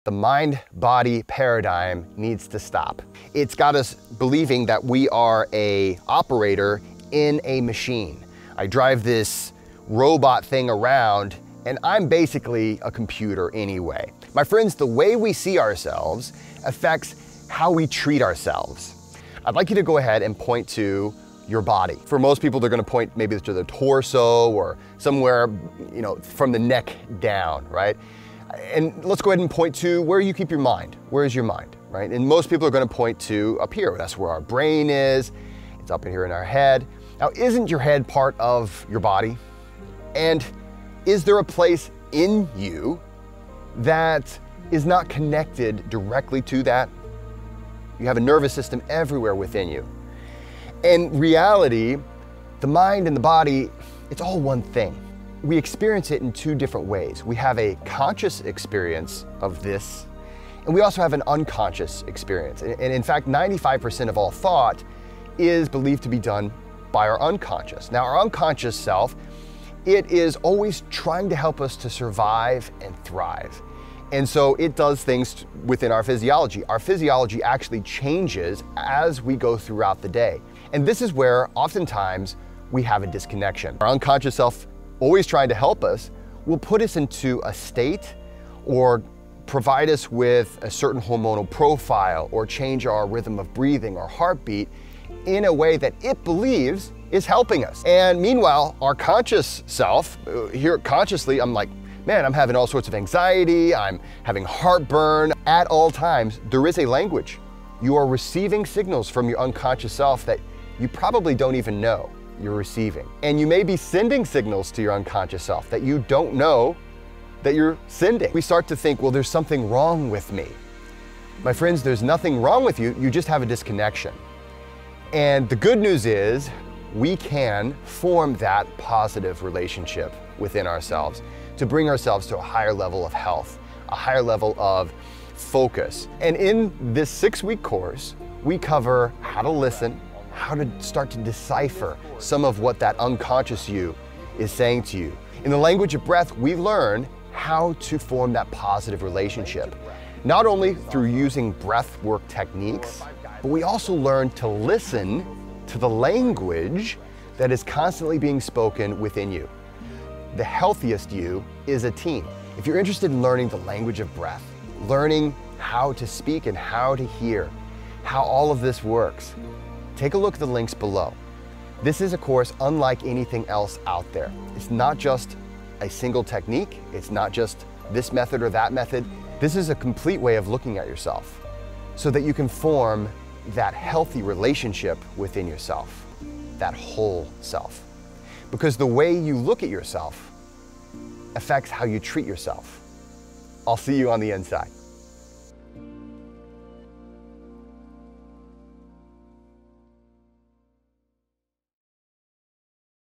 The mind-body paradigm needs to stop. It's got us believing that we are an operator in a machine. I drive this robot thing around and I'm basically a computer anyway. My friends, the way we see ourselves affects how we treat ourselves. I'd like you to go ahead and point to your body. For most people, they're gonna point maybe to the torso or somewhere, from the neck down, right? And let's go ahead and point to where you keep your mind. Where is your mind, right? And most people are gonna point to up here. That's where our brain is. It's up in here in our head. Now, isn't your head part of your body? And is there a place in you that is not connected directly to that? You have a nervous system everywhere within you. In reality, the mind and the body, it's all one thing. We experience it in two different ways. We have a conscious experience of this, and we also have an unconscious experience. And in fact, 95% of all thought is believed to be done by our unconscious. Now, our unconscious self, it is always trying to help us to survive and thrive. And so it does things within our physiology. Our physiology actually changes as we go throughout the day. And this is where oftentimes we have a disconnection. Our unconscious self, always trying to help us, will put us into a state or provide us with a certain hormonal profile or change our rhythm of breathing or heartbeat in a way that it believes is helping us. And meanwhile, our conscious self, here consciously, I'm like, man, I'm having all sorts of anxiety, I'm having heartburn. At all times, there is a language. You are receiving signals from your unconscious self that you probably don't even know you're receiving. And you may be sending signals to your unconscious self that you don't know that you're sending. We start to think, well, there's something wrong with me. My friends, there's nothing wrong with you, you just have a disconnection. And the good news is, we can form that positive relationship within ourselves to bring ourselves to a higher level of health, a higher level of focus. And in this 6-week course, we cover how to listen, how to start to decipher some of what that unconscious you is saying to you. In the language of breath, we learn how to form that positive relationship, not only through using breath work techniques, but we also learn to listen to the language that is constantly being spoken within you. The healthiest you is a team. If you're interested in learning the language of breath, learning how to speak and how to hear, how all of this works, take a look at the links below. This is a course unlike anything else out there. It's not just a single technique. It's not just this method or that method. This is a complete way of looking at yourself so that you can form that healthy relationship within yourself, that whole self. Because the way you look at yourself affects how you treat yourself. I'll see you on the inside.